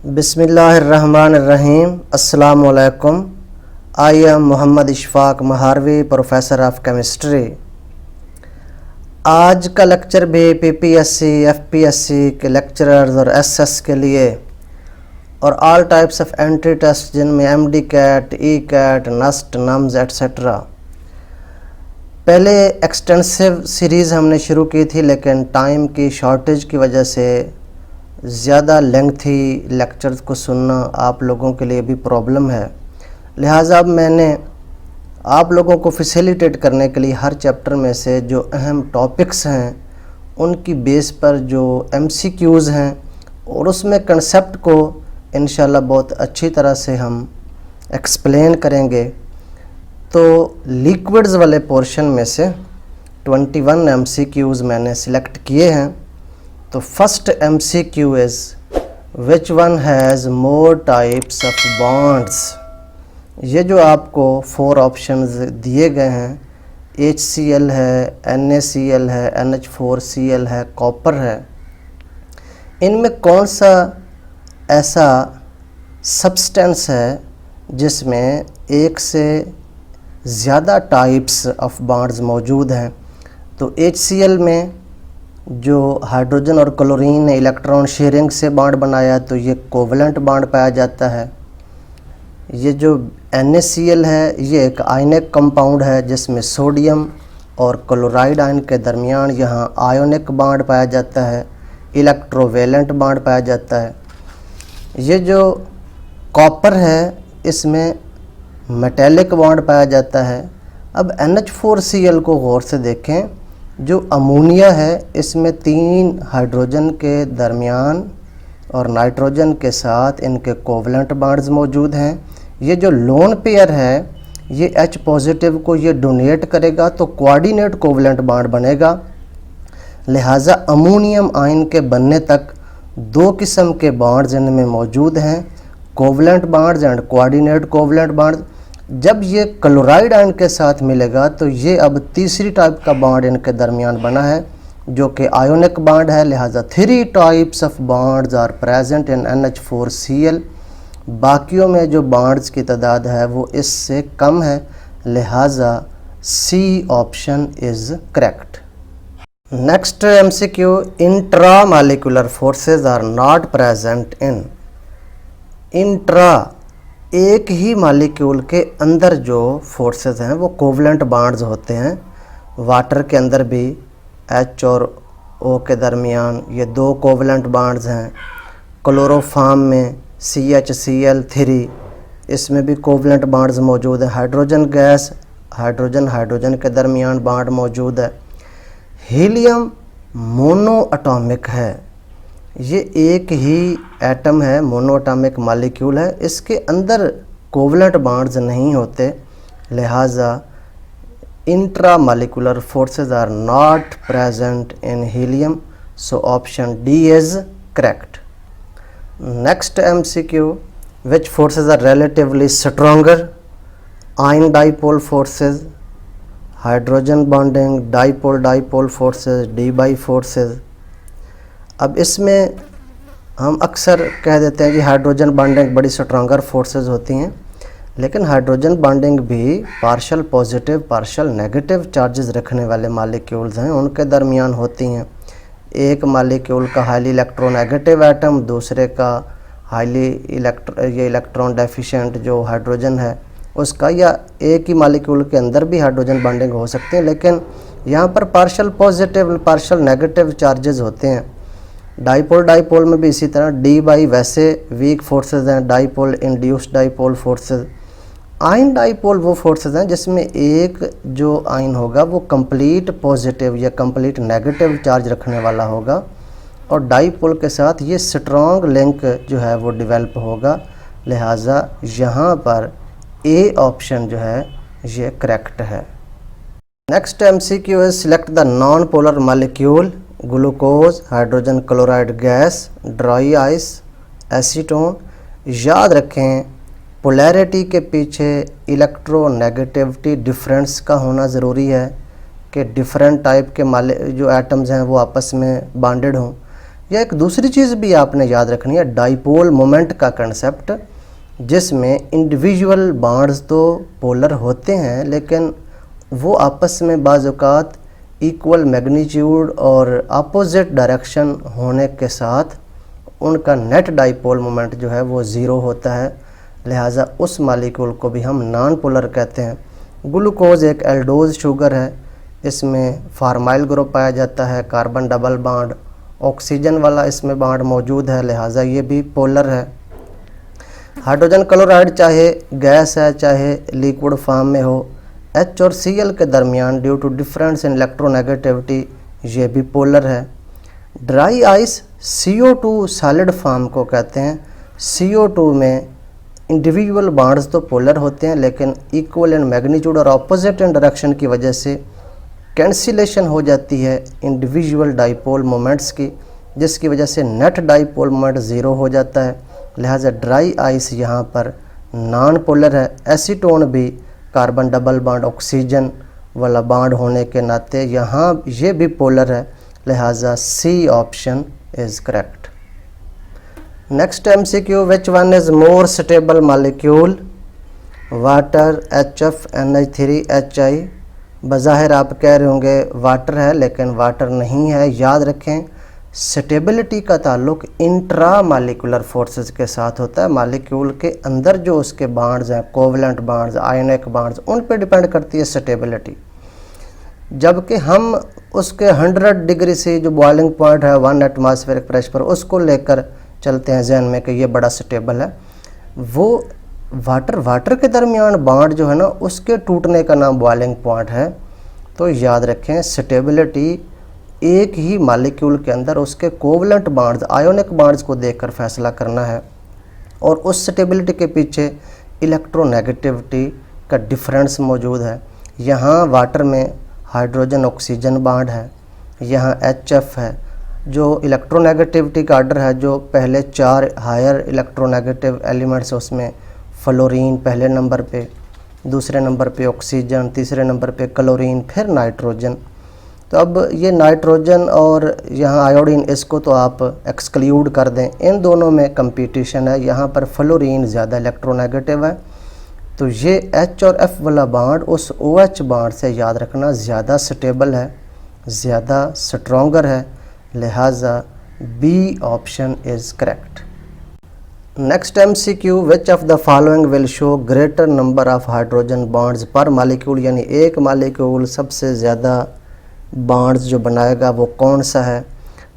बिस्मिल्लाहिर्रहमानिर्रहीम। अस्सलामुअलैकुम। I am Mohammad Ishfaq Maharvi, professor of chemistry. आज का लेक्चर भी पीपीएससी, एफपीएससी के लेक्चरर्स और एसएस के लिए और all types of entry test जिनमें MD CAT, E CAT, NUST, NUMS et cetera. पहले एक्सटेंसिव सीरीज़ हमने शुरू की थी, लेकिन टाइम की शॉर्टेज की वजह से ज़्यादा लेंथी लेक्चर्स को सुनना आप लोगों के लिए भी प्रॉब्लम है। लिहाजा अब मैंने आप लोगों को फैसिलिटेट करने के लिए हर चैप्टर में से जो अहम टॉपिक्स हैं उनकी बेस पर जो एमसीक्यूज़ हैं और उसमें कंसेप्ट को इंशाल्लाह बहुत अच्छी तरह से हम एक्सप्लेन करेंगे। तो लिक्विड्स वाले पोर्शन में से 21 एमसीक्यूज़ मैंने सिलेक्ट किए हैं। तो first MCQ is which one has more types of bonds. ये जो आपको 4 ऑप्शंस दिए गए हैं, HCl है, NaCl है, NH4Cl है, कॉपर है, इनमें कौन सा ऐसा सब्सटेंस है जिसमें एक से ज़्यादा टाइप्स ऑफ बॉन्ड्स मौजूद हैं। तो HCl में जो हाइड्रोजन और क्लोरीन ने इलेक्ट्रॉन शेयरिंग से बॉन्ड बनाया तो ये कोवलेंट बॉन्ड पाया जाता है। ये जो NaCl है ये एक आयनिक कंपाउंड है जिसमें सोडियम और क्लोराइड आयन के दरमियान यहाँ आयोनिक बॉन्ड पाया जाता है, इलेक्ट्रोवेलेंट बॉन्ड पाया जाता है। ये जो कॉपर है इसमें मेटेलिक बॉन्ड पाया जाता है। अब NH4Cl को गौर से देखें, जो अमोनिया है इसमें 3 हाइड्रोजन के दरमियान और नाइट्रोजन के साथ इनके कोवलेंट बॉन्ड्स मौजूद हैं। ये जो लोन पेयर है ये H पॉजिटिव को ये डोनेट करेगा तो कोऑर्डिनेट कोवलेंट बॉन्ड बनेगा। लिहाजा अमोनियम आयन के बनने तक 2 किस्म के बॉन्ड्स इनमें मौजूद हैं, covalent bonds and coordinate covalent bonds. जब ये क्लोराइड आयन के साथ मिलेगा तो ये अब तीसरी टाइप का बॉन्ड इनके दरमियान बना है जो कि आयोनिक बॉन्ड है। लिहाजा 3 types of bonds are present in NH4Cl। बाकियों में जो बॉन्ड्स की तादाद है वो इससे कम है, लिहाजा C option is correct. Next MCQ, intra molecular forces are not present in. Intra एक ही मालिक्यूल के अंदर जो फोर्सेस हैं वो कोवलेंट बॉन्ड्स होते हैं। वाटर के अंदर भी H और O के दरमियान ये 2 कोवलेंट बॉन्ड्स हैं। क्लोरोफॉर्म में CHCl3 इसमें भी कोवलेंट बॉन्ड्स मौजूद है। हाइड्रोजन गैस हाइड्रोजन के दरमियान बॉन्ड मौजूद है। हीलियम मोनो एटॉमिक है, ये एक ही एटम है, मोनोएटॉमिक मॉलिक्यूल है, इसके अंदर कोवलेंट बॉन्ड्स नहीं होते। लिहाजा intra molecular forces are not present in helium, so option D is correct. Next MCQ, which forces are relatively stronger. Ion dipole forces, hydrogen bonding, dipole forces, Debye forces. अब इसमें हम अक्सर कह देते हैं कि हाइड्रोजन बॉन्डिंग बड़ी stronger forces होती हैं, लेकिन हाइड्रोजन बॉन्डिंग भी partial positive partial negative charges रखने वाले मालिक्यूल्स हैं, उनके दरमियान होती हैं। एक मालिक्यूल का हाईली इलेक्ट्रोनेगेटिव एटम दूसरे का हाईली इलेक्ट्रॉन डेफिशिएंट जो हाइड्रोजन है उसका, या एक ही मालिक्यूल के अंदर भी हाइड्रोजन बॉन्डिंग हो सकती है, लेकिन यहाँ पर partial positive partial negative charges होते हैं। डाइपोल में भी इसी तरह डी बाई वैसे वीक फोर्सेस हैं, dipole induced dipole forces. Ion dipole वो फोर्सेस हैं जिसमें एक जो आयन होगा वो कंप्लीट पॉजिटिव या कंप्लीट नेगेटिव चार्ज रखने वाला होगा और डाइपोल के साथ ये स्ट्रॉन्ग लिंक जो है वो डेवलप होगा। लिहाजा यहाँ पर ए ऑप्शन जो है ये करेक्ट है। नेक्स्ट MCQ है, select the non polar molecule. Glucose, hydrogen chloride gas, dry ice, acetone. याद रखें पोलैरिटी के पीछे इलेक्ट्रोनेगेटिविटी डिफरेंस का होना ज़रूरी है कि डिफरेंट टाइप के जो एटम्स हैं वो आपस में बॉन्डेड हों। या एक दूसरी चीज़ भी आपने याद रखनी है, डाइपोल मोमेंट का कंसेप्ट, जिसमें इंडिविजुअल बॉन्ड्स तो पोलर होते हैं लेकिन वो आपस में बाज़-औक़ात इक्वल मैग्नीट्यूड और अपोजिट डायरेक्शन होने के साथ उनका नेट डाइपोल मोमेंट जो है वो ज़ीरो होता है, लिहाजा उस मालिक्यूल को भी हम नॉन पोलर कहते हैं। ग्लूकोज एक एल्डोज शुगर है, इसमें फार्माइल ग्रुप पाया जाता है, कार्बन डबल बॉन्ड, ऑक्सीजन वाला इसमें बॉन्ड मौजूद है, लिहाजा ये भी पोलर है। हाइड्रोजन क्लोराइड चाहे गैस है चाहे लिक्विड फॉर्म में हो, H और Cl के दरमियान due to difference in electronegativity ये भी पोलर है। Dry ice CO2 solid form को कहते हैं। CO2 में इंडिविजुअल बॉन्ड्स तो पोलर होते हैं लेकिन इक्वल इन मैग्नीट्यूड और ऑपोजिट इन डायरेक्शन की वजह से कैंसिलेशन हो जाती है इंडिविजुअल डाइपोल मोमेंट्स की, जिसकी वजह से नेट डाइपोल मोमेंट ज़ीरो हो जाता है, लिहाजा ड्राई आइस यहाँ पर नॉन पोलर है। एसीटोन भी कार्बन डबल बॉन्ड ऑक्सीजन वाला बॉन्ड होने के नाते यहाँ ये भी पोलर है, लिहाजा सी option is correct. Next MCQ, which one is more stable molecule, water HF NH3 HI। बज़ाहिर आप कह रहे होंगे वाटर है लेकिन वाटर नहीं है। याद रखें स्टेबिलिटी का ताल्लुक इंट्रा मालिकुलर फोर्सेस के साथ होता है, मालिक्यूल के अंदर जो उसके बॉन्ड्स हैं, कोवलेंट बॉन्ड्स, आयोनिक बॉन्ड्स, उन पे डिपेंड करती है स्टेबिलिटी। जबकि हम उसके 100 डिग्री से जो बॉइलिंग पॉइंट है 1 एटमॉस्फेरिक प्रेशर पर, उसको लेकर चलते हैं जहन में कि ये बड़ा स्टेबल है। वो वाटर के दरमियान बॉन्ड जो है ना, उसके टूटने का नाम बॉइलिंग पॉइंट है। तो याद रखें स्टेबिलिटी एक ही मालिक्यूल के अंदर उसके कोवलेंट बॉन्ड्स, आयोनिक बॉन्ड्स को देखकर फैसला करना है, और उस स्टेबिलिटी के पीछे इलेक्ट्रोनेगेटिविटी का डिफरेंस मौजूद है। यहाँ वाटर में हाइड्रोजन ऑक्सीजन बॉन्ड है, यहाँ HF है, जो इलेक्ट्रोनेगेटिविटी का आर्डर है, जो पहले 4 हायर इलेक्ट्रोनेगेटिव एलिमेंट्स, उसमें फ्लोरीन पहले नंबर पे, दूसरे नंबर पे ऑक्सीजन, तीसरे नंबर पे क्लोरीन, फिर नाइट्रोजन। तो अब ये नाइट्रोजन और यहाँ आयोडीन, इसको तो आप एक्सक्लूड कर दें, इन दोनों में कंपटीशन है। यहाँ पर फ्लोरीन ज़्यादा इलेक्ट्रोनेगेटिव है, तो ये H और F वाला बॉन्ड उस OH बॉन्ड से याद रखना ज़्यादा स्टेबल है, ज़्यादा स्ट्रॉन्गर है, लिहाजा B option is correct. Next MCQ, which of the following will show greater number of hydrogen bonds पर मालिक्यूल, यानी एक मालिक्यूल सबसे ज़्यादा बॉन्ड्स जो बनाएगा वो कौन सा है।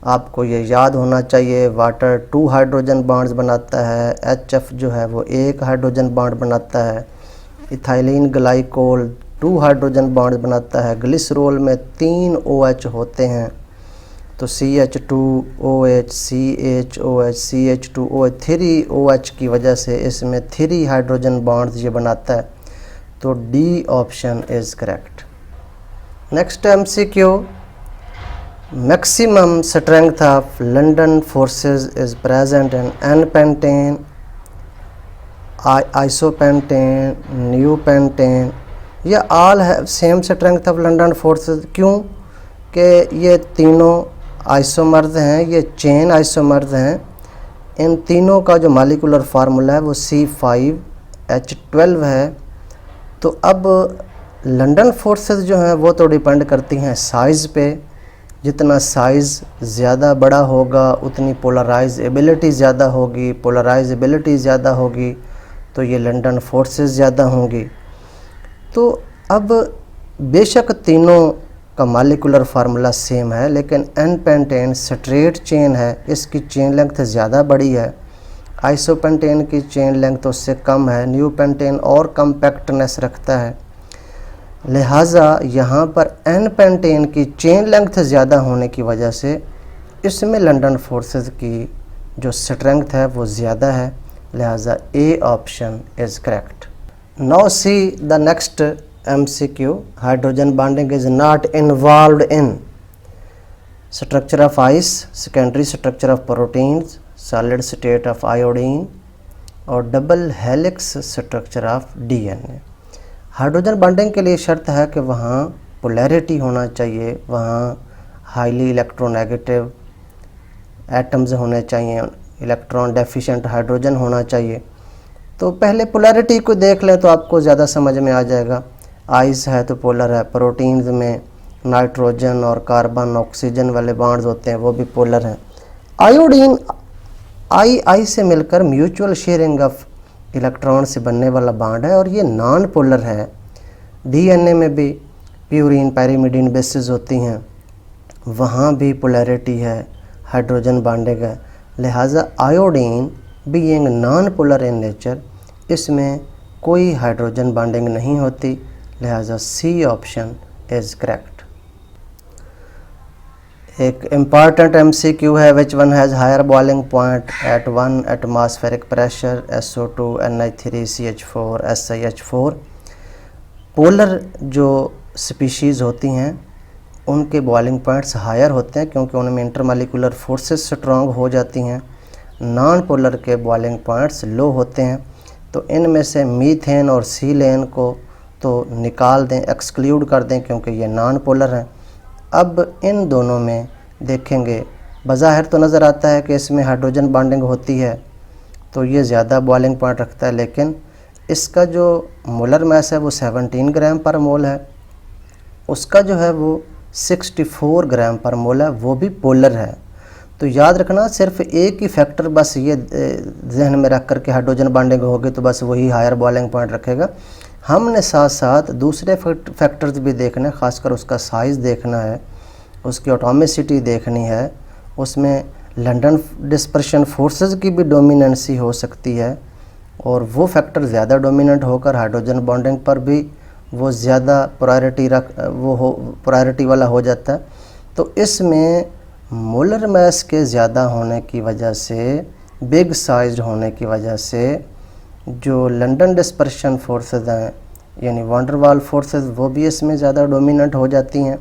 आपको ये याद होना चाहिए, वाटर 2 हाइड्रोजन बॉन्ड्स बनाता है, HF जो है वो 1 हाइड्रोजन बॉन्ड बनाता है, इथाइलिन ग्लाइकोल 2 हाइड्रोजन बॉन्ड बनाता है, ग्लिसरोल में 3 OH होते हैं, तो CH2OH, CHOH, CH2OH, 3 OH की वजह से इसमें 3 हाइड्रोजन बॉन्ड्स ये बनाता है, तो D option is correct. Next MCQ, maximum strength of London forces is present in N-पेंटेन, आइसोपेंटेन, न्यूपेंटेन, या all have same strength of London forces. क्यों कि ये तीनों आइसोमर्स हैं, ये चेन आइसोमर्स हैं। इन तीनों का जो मालिकुलर फार्मूला है वो C5H12 है। तो अब लंदन फोर्सेस जो हैं वो तो डिपेंड करती हैं साइज़ पे, जितना साइज़ ज़्यादा बड़ा होगा उतनी पोलराइजेबिलिटी ज़्यादा होगी, पोलराइजेबिलिटी ज़्यादा होगी तो ये लंदन फोर्सेस ज़्यादा होंगी। तो अब बेशक तीनों का मालिकुलर फार्मूला सेम है, लेकिन N-पेंटेन स्ट्रेट चेन है, इसकी चेन लेंथ ज़्यादा बड़ी है, आइसोपेंटेन की चेन लेंथ उससे कम है, न्यूपेंटेन और कम्पैक्टनेस रखता है, लिहाजा यहाँ पर N-पेंटेन की चेन लेंथ ज़्यादा होने की वजह से इसमें लंदन फोर्सेस की जो स्ट्रेंथ है वो ज़्यादा है, लिहाजा A option is correct. Now see the next MCQ, hydrogen bonding is not involved in structure of ice, secondary structure of proteins, solid state of iodine और double helix structure of DNA। Hydrogen bonding के लिए शर्त है कि वहाँ polarity होना चाहिए, वहाँ हाईली इलेक्ट्रोनेगेटिव एटम्स होने चाहिए, इलेक्ट्रॉन डेफिशिएंट हाइड्रोजन होना चाहिए। तो पहले पोलैरिटी को देख लें तो आपको ज़्यादा समझ में आ जाएगा। आइस है तो पोलर है, प्रोटीन्स में नाइट्रोजन और कार्बन ऑक्सीजन वाले बॉन्ड्स होते हैं वो भी पोलर हैं। आयोडीन आई से मिलकर म्यूचुअल शेयरिंग ऑफ इलेक्ट्रॉन से बनने वाला बॉन्ड है और ये नॉन पोलर है। डीएनए में भी प्यूरिन पैरिमिडीन बेसिस होती हैं, वहाँ भी पोलैरिटी है, हाइड्रोजन बॉन्डिंग है। लिहाजा iodine being non polar in nature, इसमें कोई हाइड्रोजन बॉन्डिंग नहीं होती, लिहाजा सी ऑप्शन इज़ करेक्ट। एक इम्पॉर्टेंट MCQ है, which one has higher boiling point at 1 atmospheric pressure, SO2 NH3 CH4 SiH4। Polar जो स्पीशीज़ होती हैं उनके बॉइलिंग पॉइंट्स हायर होते हैं क्योंकि उनमें इंटरमॉलिक्यूलर फोर्सेस स्ट्रॉन्ग हो जाती हैं। नॉन पोलर के बॉइलिंग पॉइंट्स लो होते हैं। तो इनमें से मीथेन और सीलेन को तो निकाल दें, एक्सक्लूड कर दें क्योंकि ये नॉन पोलर हैं। अब इन दोनों में देखेंगे, बज़ाहिर तो नज़र आता है कि इसमें हाइड्रोजन बॉन्डिंग होती है तो ये ज़्यादा बॉइलिंग पॉइंट रखता है, लेकिन इसका जो मोलर मास है वो 17 ग्राम पर मोल है, उसका जो है वो 64 ग्राम पर मोल है, वो भी पोलर है। तो याद रखना, सिर्फ एक ही फैक्टर बस ये जहन में रख कर के हाइड्रोजन बॉन्डिंग होगी तो बस वही हायर बॉइलिंग पॉइंट रखेगा। हमने साथ साथ दूसरे फैक्टर्स भी देखने, ख़ासकर उसका साइज़ देखना है, उसकी एटॉमिसिटी देखनी है, उसमें लंदन डिस्पर्शन फोर्सेस की भी डोमिनेंसी हो सकती है और वो फैक्टर ज़्यादा डोमिनेंट होकर हाइड्रोजन बॉन्डिंग पर भी वो ज़्यादा प्रायोरिटी वाला हो जाता है। तो इसमें मोलर मास के ज़्यादा होने की वजह से, बिग साइज होने की वजह से जो लंदन डिस्पर्शन फोर्सेस हैं यानी वान डेर वाल फोर्सेस वो भी इसमें ज़्यादा डोमिनेंट हो जाती हैं।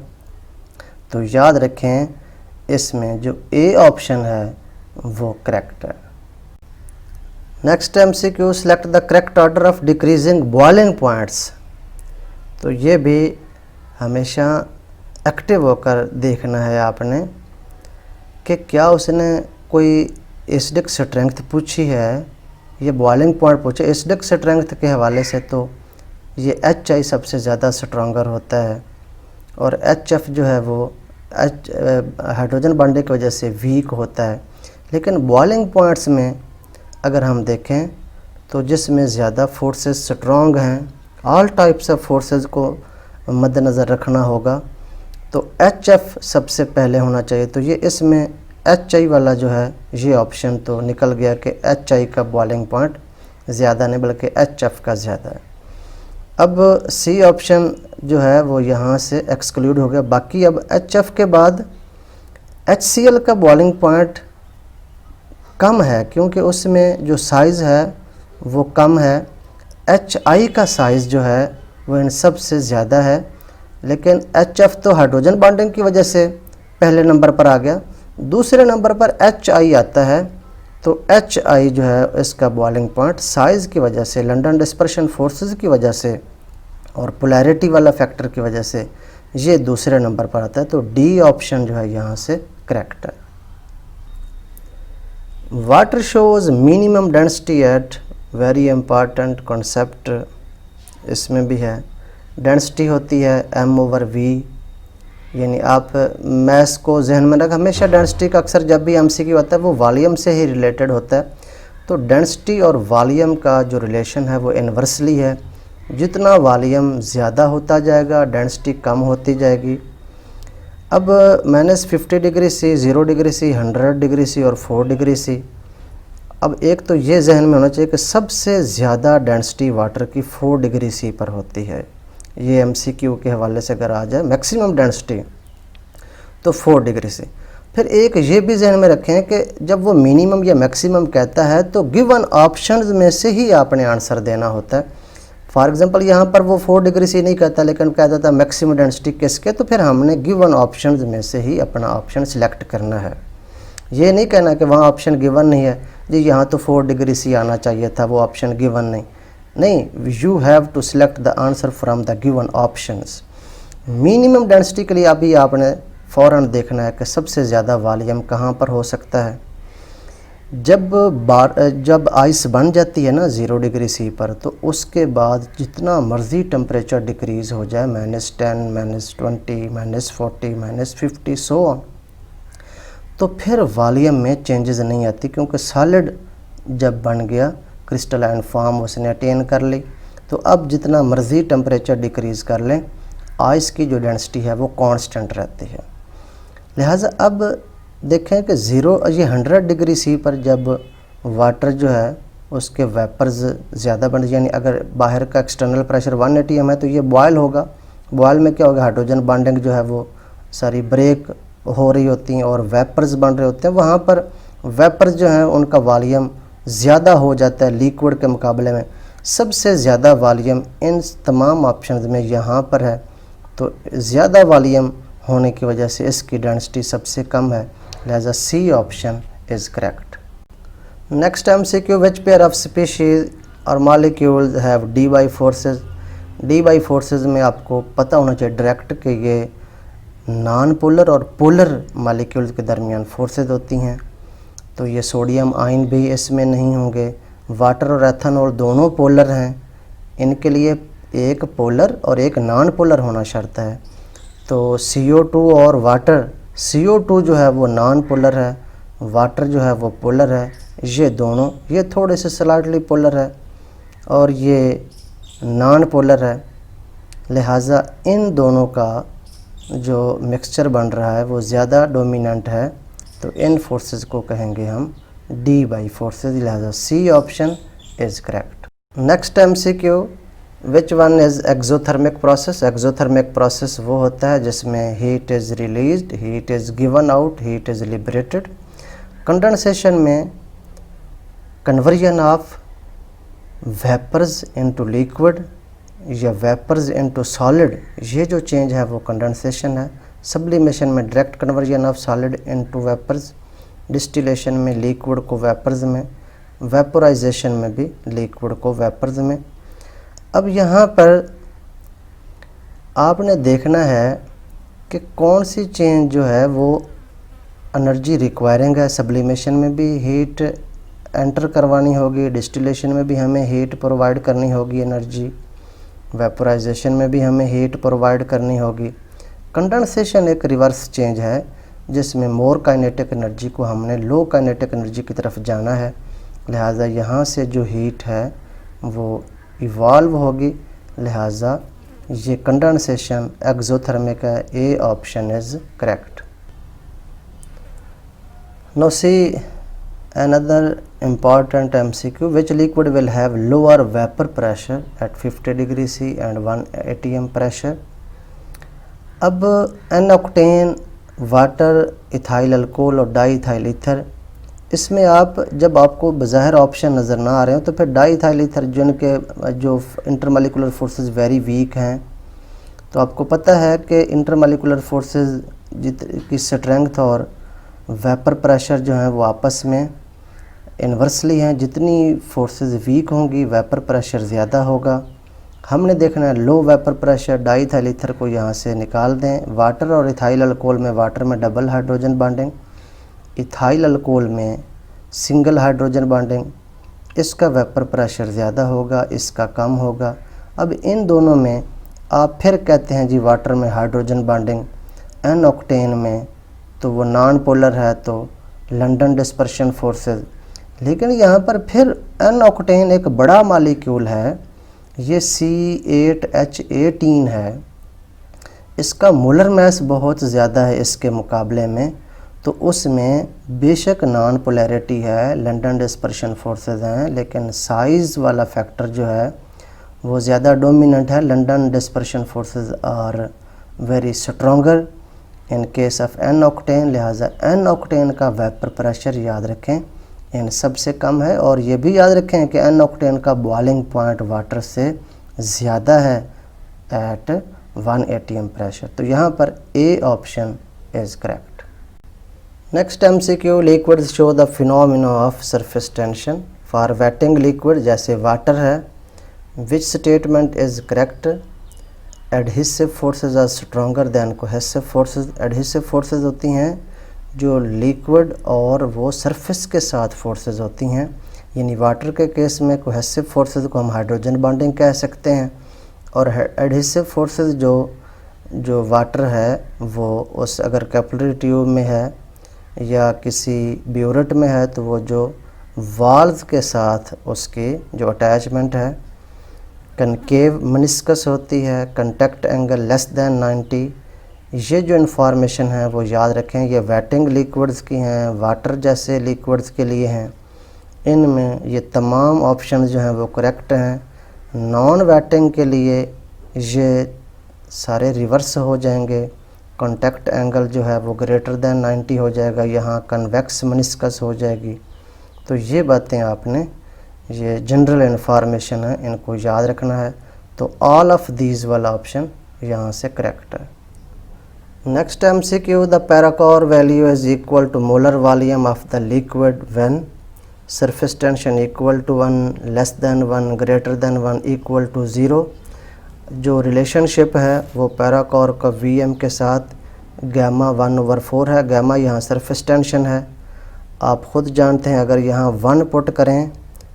तो याद रखें, इसमें जो ए ऑप्शन है वो करेक्ट है। Next MCQ, select the correct order of decreasing boiling points. तो ये भी हमेशा एक्टिव होकर देखना है आपने कि क्या उसने कोई एसिडिक स्ट्रेंथ पूछी है, ये बॉइलिंग पॉइंट पूछे। एसिडिक स्ट्रेंथ के हवाले से तो ये HI सबसे ज़्यादा स्ट्रॉन्गर होता है और HF जो है वो हाइड्रोजन बॉन्डिंग की वजह से वीक होता है। लेकिन बॉइलिंग पॉइंट्स में अगर हम देखें तो जिसमें ज़्यादा फोर्सेस स्ट्रॉन्ग हैं, ऑल टाइप्स ऑफ फोर्सेस को मद्देनज़र रखना होगा, तो HF सबसे पहले होना चाहिए। तो ये इसमें HI वाला जो है ये ऑप्शन तो निकल गया कि HI का बॉइलिंग पॉइंट ज़्यादा नहीं बल्कि HF का ज़्यादा है। अब C ऑप्शन जो है वो यहाँ से एक्सक्लूड हो गया। बाकी अब HF के बाद HCl का बॉइलिंग पॉइंट कम है क्योंकि उसमें जो साइज़ है वो कम है। HI का साइज़ जो है वो इन सब से ज़्यादा है, लेकिन HF तो हाइड्रोजन बॉन्डिंग की वजह से पहले नंबर पर आ गया। दूसरे नंबर पर HI आता है, तो HI जो है इसका बॉइलिंग पॉइंट साइज़ की वजह से, लंदन डिस्पर्शन फोर्सेस की वजह से और पोलैरिटी वाला फैक्टर की वजह से ये दूसरे नंबर पर आता है। तो डी ऑप्शन जो है यहाँ से करेक्ट है। Water shows minimum density at, very important concept इसमें भी है। डेंसिटी होती है M/V, यानी आप मैस को जहन में रख। हमेशा डेंसिटी का अक्सर जब भी MCQ होता है वो वॉल्यूम से ही रिलेटेड होता है। तो डेंसिटी और वॉल्यूम का जो रिलेशन है वो इन्वर्सली है। जितना वॉल्यूम ज़्यादा होता जाएगा डेंसिटी कम होती जाएगी। अब -50°C, 0°C, 100°C और 4°C। अब एक तो ये जहन में होना चाहिए कि सबसे ज़्यादा डेंसिटी वाटर की 4°C पर होती है। ये MCQ के हवाले से अगर आ जाए मैक्सिमम डेंसिटी तो 4°C। फिर एक ये भी जहन में रखें कि जब वो मिनिमम या मैक्सिमम कहता है तो गिवन ऑप्शंस में से ही आपने आंसर देना होता है। फॉर एग्जांपल यहाँ पर वो 4°C नहीं कहता लेकिन कहता था मैक्सिमम डेंसिटी किसके, तो फिर हमने गिवन ऑप्शंस में से ही अपना ऑप्शन सिलेक्ट करना है। ये नहीं कहना कि वहाँ ऑप्शन गिवन नहीं है जी, यहाँ तो 4°C आना चाहिए था, वो ऑप्शन गिवन नहीं, you have to select the answer from the given options. Minimum density के लिए अभी आपने फ़ौरन देखना है कि सबसे ज़्यादा वॉल्यूम कहाँ पर हो सकता है। जब आइस बन जाती है ना 0 डिग्री सी पर, तो उसके बाद जितना मर्ज़ी टेम्परेचर डिक्रीज़ हो जाए, -10, -20, -40, -50 सो ऑन, तो फिर वॉल्यूम में चेंजेस नहीं आती, क्योंकि सॉलिड जब बन गया, क्रिस्टलाइन फॉर्म उसने अटेन कर ली, तो अब जितना मर्ज़ी टेम्परेचर डिक्रीज़ कर लें, आइस की जो डेंसिटी है वो कांस्टेंट रहती है। लिहाजा अब देखें कि 100 डिग्री सी पर जब वाटर जो है उसके वेपर्स ज़्यादा बन, यानी अगर बाहर का एक्सटर्नल प्रेशर 180 m है तो ये बॉयल होगा। बॉयल में क्या होगा, हाइड्रोजन बॉन्डिंग जो है वो सारी ब्रेक हो रही होती हैं और वेपर्स बन रहे होते हैं। वहाँ पर वेपर्स जो हैं उनका वॉल्यूम ज़्यादा हो जाता है लिक्विड के मुकाबले में। सबसे ज़्यादा वॉल्यूम इन तमाम ऑप्शंस में यहाँ पर है, तो ज़्यादा वॉल्यूम होने की वजह से इसकी डेंसिटी सबसे कम है, लिहाजा सी option is correct. Next MCQ, which pair of species और molecules have Debye forces. Debye forces में आपको पता होना चाहिए डायरेक्ट कि ये नॉन पोलर और पोलर मॉलिक्यूल्स के दरमियान फोर्सेज होती हैं, तो ये सोडियम आयन भी इसमें नहीं होंगे। वाटर और एथेनॉल दोनों पोलर हैं, इनके लिए एक पोलर और एक नॉन पोलर होना शर्त है। तो CO2 और वाटर, CO2 जो है वो नॉन पोलर है, वाटर जो है वो पोलर है। ये दोनों, ये थोड़े से स्लाइटली पोलर है और ये नॉन पोलर है, लिहाजा इन दोनों का जो मिक्सचर बन रहा है वो ज़्यादा डोमिनेंट है, तो इन फोर्सेस को कहेंगे हम डी बाई फोर्सेस, लिहाजा सी option is correct. Next MCQ, which one is exothermic process. Exothermic process वो होता है जिसमें heat is released, heat is given out, heat is liberated. Condensation में conversion of vapours into liquid या vapours into solid, ये जो change है वो कंडेंसेशन है। सब्लिमेशन में direct conversion of solid into vapours, distillation में लिक्विड को वेपर्स में, वेपोराइजेशन में भी लिक्विड को वेपर्स में। अब यहाँ पर आपने देखना है कि कौन सी चेंज जो है वो एनर्जी रिक्वायरिंग है। सब्लिमेशन में भी हीट एंटर करवानी होगी, डिस्टिलेशन में भी हमें हीट प्रोवाइड करनी होगी एनर्जी, वेपोराइजेशन में भी हमें हीट प्रोवाइड करनी होगी। कंडेंसेशन एक रिवर्स चेंज है जिसमें मोर काइनेटिक एनर्जी को हमने लो काइनेटिक एनर्जी की तरफ जाना है, लिहाजा यहाँ से जो हीट है वो इवॉल्व होगी, लिहाजा ये कंडेंसेशन एक्सोथर्मिक है, ए option is correct. Now see another important MCQ, which liquid will have lower vapor pressure at 50 degree C and 1 atm pressure। अब N-octane, वाटर, इथाइल अल्कोहल और डाई इथाइल ईथर, इसमें आप जब आपको बज़ाहिर ऑप्शन नज़र ना आ रहे हो तो फिर डाई इथाइल ईथर जिनके जो इंटरमॉलिक्यूलर फोर्सेस वेरी वीक हैं, तो आपको पता है कि इंटरमॉलिक्यूलर फोर्सेस की स्ट्रेंथ और वेपर प्रेशर जो है वो आपस में इन्वर्सली हैं। जितनी फोर्सेस वीक होंगी वेपर प्रेशर ज़्यादा होगा। हमने देखना है लो vapour pressure, di ethyl ether को यहाँ से निकाल दें। वाटर और इथाइल अल्कोहल में, वाटर में double hydrogen bonding, ethyl alcohol में सिंगल हाइड्रोजन बॉन्डिंग, इसका वेपर प्रेशर ज़्यादा होगा, इसका कम होगा। अब इन दोनों में आप फिर कहते हैं जी वाटर में हाइड्रोजन बॉन्डिंग, एन ऑक्टेन में तो वो नॉन पोलर है, तो लंदन डिस्पर्शन फोर्सेस। लेकिन यहाँ पर फिर एन ऑक्टेन एक बड़ा मॉलिक्यूल है, ये C8H18 है, इसका मोलर मास बहुत ज़्यादा है इसके मुकाबले में, तो उसमें बेशक नॉन पोलैरिटी है, लंदन डिस्पर्शन फोर्सेस हैं, लेकिन साइज़ वाला फैक्टर जो है वो ज़्यादा डोमिनेंट है। London dispersion forces are very stronger in case of n octane, लिहाजा एन ऑक्टेन का वेपर प्रेशर याद रखें इन सबसे कम है। और ये भी याद रखें कि एन ऑक्टेन का बॉइलिंग पॉइंट वाटर से ज़्यादा है एट 1 atm प्रेशर, तो यहाँ पर A option is correct. Next MCQ, liquids show the phenomena of surface tension for wetting liquid, जैसे वाटर है, which statement is correct. Adhesive forces are stronger than cohesive forces. Adhesive forces होती हैं जो liquid और वो surface के साथ forces होती हैं, यानी वाटर के केस में कोहेसिव फोर्सेस को हम हाइड्रोजन बॉन्डिंग कह सकते हैं, और एडहेसिव फोर्सेस जो वाटर है वो उस अगर कैपिलरी ट्यूब में है या किसी ब्यूरेट में है तो वो जो वाल्व के साथ उसकी जो अटैचमेंट है कनकेव मनिस्कस होती है, कंटेक्ट एंगल लेस दैन 90। ये जो इन्फॉर्मेशन है वो याद रखें, ये वेटिंग लिक्विड्स की हैं, वाटर जैसे लिक्विड्स के लिए हैं। इनमें ये तमाम ऑप्शन जो हैं वो करेक्ट हैं। नॉन वेटिंग के लिए ये सारे रिवर्स हो जाएंगे। कॉन्टैक्ट एंगल जो है वो ग्रेटर दैन 90 हो जाएगा, यहाँ कन्वेक्स मनिस्कस हो जाएगी। तो ये बातें आपने, ये जनरल इन्फॉर्मेशन है, इनको याद रखना है। तो ऑल ऑफ दीज वाला ऑप्शन यहाँ से करेक्ट है। Next MCQ, the parachor value is equal to molar volume of the liquid when surface tension equal to 1, less than 1, greater than 1, equal to 0। जो रिलेशनशिप है वो पैराकोर का VM के साथ गामा 1/4 है। गामा यहाँ सरफेस टेंशन है, आप ख़ुद जानते हैं अगर यहाँ 1 पुट करें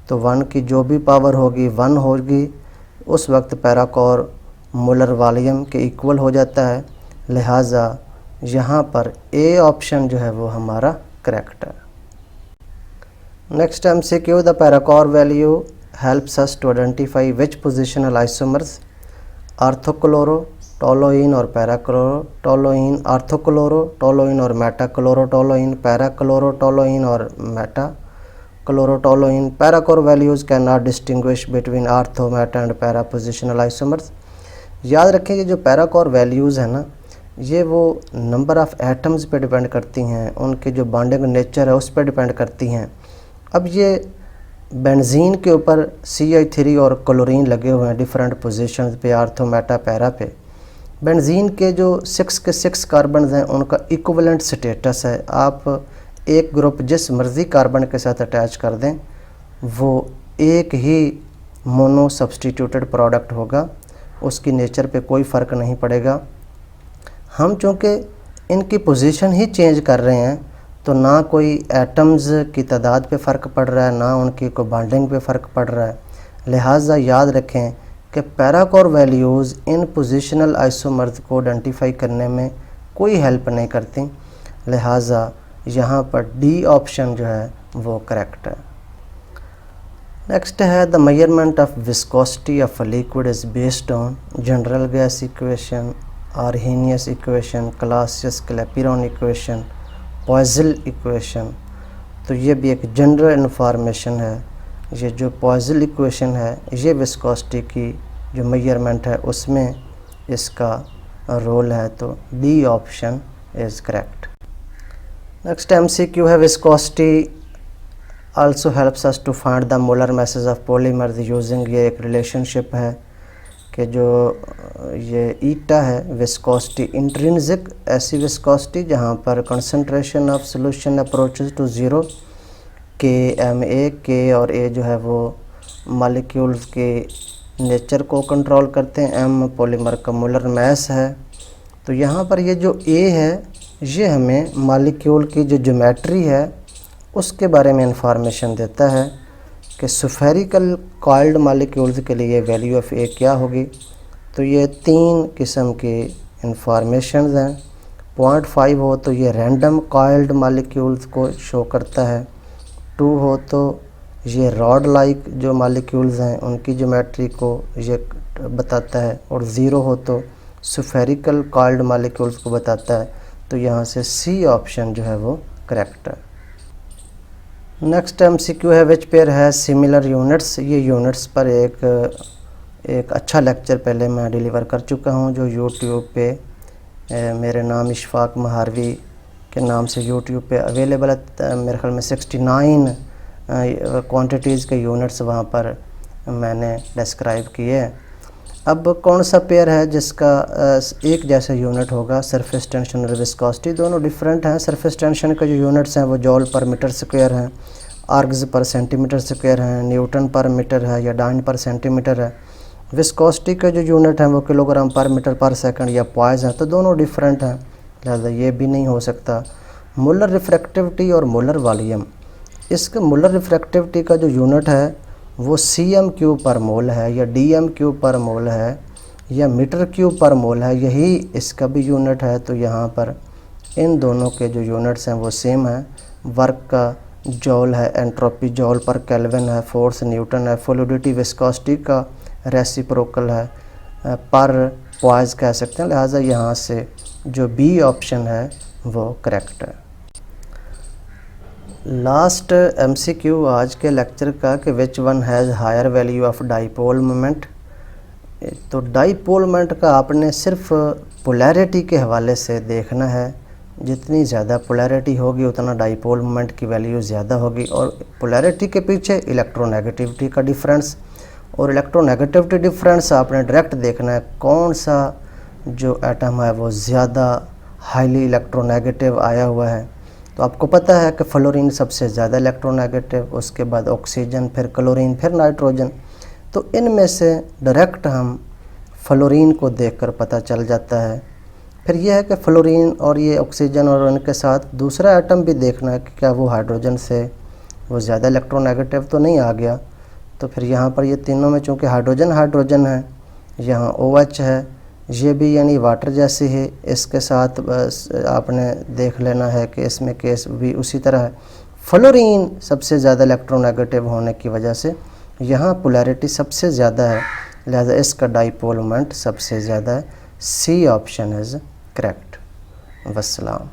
तो 1 की जो भी पावर होगी 1 होगी, उस वक्त पैराकोर मोलर वॉल्यूम के इक्वल हो जाता है। लिहाजा यहाँ पर A ऑप्शन जो है वो हमारा करेक्ट है। Next MCQ, the parachor value helps us to identify which positional isomers orthochloro, toluene और पैराक्लोरो, टोलोइन आर्थोक्लोरो, टोलोइन और मेटाक्लोरोटोलोइन, पैराक्लोरोटोलोइन और metachlorotoluene. Parachor values can not distinguish between ortho, meta and para positional isomers. याद रखें कि जो पैराकोर values है ना, ये वो नंबर ऑफ़ एटम्स पे डिपेंड करती हैं, उनके जो बॉन्डिंग नेचर है उस पर डिपेंड करती हैं। अब ये बेंजीन के ऊपर CH3 और क्लोरीन लगे हुए हैं डिफरेंट पोजीशंस पे, आर्थो, मेटा, पैरा पे। बेंजीन के जो 6 के 6 कार्बन हैं उनका इक्विवेलेंट स्टेटस है। आप एक ग्रुप जिस मर्ज़ी कार्बन के साथ अटैच कर दें वो एक ही मोनो सब्सटीट्यूटेड प्रोडक्ट होगा, उसकी नेचर पे कोई फ़र्क नहीं पड़ेगा। हम चूँकि इनकी पोजीशन ही चेंज कर रहे हैं तो ना कोई एटम्स की तादाद पे फ़र्क पड़ रहा है, ना उनकी कोई बॉन्डिंग पे फ़र्क पड़ रहा है। लिहाजा याद रखें कि पैराकोर वैल्यूज़ इन पोजिशनल आइसोमर्स को आइडेंटिफाई करने में कोई हेल्प नहीं करती। लिहाजा यहाँ पर D ऑप्शन जो है वो करेक्ट है। नेक्स्ट है the measurement of viscosity of a liquid is based on general gas equation, Arrhenius equation, Clausius-Clapeyron equation, poison equation. तो ये भी एक जनरल इन्फॉर्मेशन है। ये जो पॉइज़न इक्वेशन है ये विस्कोसिटी की जो मेजरमेंट है उसमें इसका रोल है, तो D option is correct. Next MCQ है viscosity also helps us to find the molar masses of polymers using. ये एक रिलेशनशिप है कि जो ये ईटा है विस्कोसिटी इंट्रिंसिक ऐसी विस्कोसिटी जहाँ पर concentration of solution approaches to 0, KMa, K और A जो है वो मॉलिक्यूल्स के नेचर को कंट्रोल करते हैं, M पॉलीमर का मोलर मास है। तो यहाँ पर ये जो A है ये हमें मॉलिक्यूल की जो ज्योमेट्री है उसके बारे में इंफॉर्मेशन देता है कि स्फेरिकल कॉइल्ड मॉलिक्यूल्स के लिए वैल्यू ऑफ A क्या होगी। तो ये 3 किस्म की इंफॉर्मेशन हैं। 0.5 हो तो ये रैंडम कॉइल्ड मॉलिक्यूल्स को शो करता है, 2 हो तो ये रॉड लाइक जो मॉलिक्यूल्स हैं उनकी ज्योमेट्री को ये बताता है, और 0 हो तो स्फेरिकल कॉइल्ड मॉलिक्यूल्स को बताता है। तो यहाँ से C ऑप्शन जो है वो करेक्ट है। नेक्स्ट MCQ है विच पेयर है सिमिलर यूनिट्स। ये यूनिट्स पर एक अच्छा लेक्चर पहले मैं डिलीवर कर चुका हूँ जो यूट्यूब पे मेरे नाम इशफाक महारवी के नाम से यूट्यूब पे अवेलेबल है। मेरे ख्याल में 69 क्वांटिटीज़ के यूनिट्स वहाँ पर मैंने डिस्क्राइब किए। अब कौन सा पेयर है जिसका एक जैसा यूनिट होगा? सरफेस टेंशन और विस्कोसिटी दोनों डिफरेंट हैं। सरफेस टेंशन के जो यूनिट्स हैं वो जॉल पर मीटर स्क्वायर हैं, आर्ग्स पर सेंटीमीटर स्क्वायर हैं, न्यूटन पर मीटर है या डाइन पर सेंटीमीटर है। विस्कोसिटी के जो यूनिट हैं वो किलोग्राम पर मीटर पर सेकंड या पॉइज हैं, तो दोनों डिफरेंट हैं, लिहाजा ये भी नहीं हो सकता। मोलर रिफ्रैक्टिविटी और मोलर वॉल्यूम, इसके मोलर रिफ्रैक्टिविटी का जो यूनिट है वो cm³ पर मोल है या dm³ पर मोल है या मीटर³ पर मोल है, यही इसका भी यूनिट है। तो यहाँ पर इन दोनों के जो यूनिट्स हैं वो सेम है। वर्क का जॉल है, एंट्रोपी जॉल पर केल्विन है, फोर्स न्यूटन है, फ्लूइडिटी विस्कोसिटी का रेसिप्रोकल है, पर पॉइज कह सकते हैं। लिहाजा यहाँ से जो बी ऑप्शन है वो करेक्ट है। लास्ट MCQ आज के लेक्चर का कि which one has higher value of dipole moment. तो डाइपोल मोमेंट का आपने सिर्फ पोलैरिटी के हवाले से देखना है, जितनी ज़्यादा पोलैरिटी होगी उतना डाइपोल मोमेंट की वैल्यू ज़्यादा होगी, और पोलैरिटी के पीछे इलेक्ट्रोनेगेटिविटी का डिफरेंस, और इलेक्ट्रोनेगेटिविटी डिफरेंस आपने डायरेक्ट देखना है कौन सा जो एटम है वो ज़्यादा हाईली इलेक्ट्रोनेगेटिव आया हुआ है। तो आपको पता है कि फ्लोरीन सबसे ज़्यादा इलेक्ट्रोनेगेटिव, उसके बाद ऑक्सीजन, फिर क्लोरीन, फिर नाइट्रोजन। तो इनमें से डायरेक्ट हम फ्लोरीन को देखकर पता चल जाता है। फिर यह है कि फ्लोरीन और ये ऑक्सीजन और उनके साथ दूसरा एटम भी देखना है कि क्या वो हाइड्रोजन से वो ज़्यादा इलेक्ट्रोनेगेटिव तो नहीं आ गया। तो फिर यहाँ पर ये तीनों में चूँकि हाइड्रोजन है, यहाँ OH है, ये भी यानी वाटर जैसी है, इसके साथ बस आपने देख लेना है कि इसमें केस भी उसी तरह है। फ्लोरीन सबसे ज़्यादा इलेक्ट्रोनेगेटिव होने की वजह से यहाँ पोलैरिटी सबसे ज़्यादा है, लिहाजा इसका डाइपोल मोमेंट सबसे ज़्यादा है। C option is correct. वस्सलाम।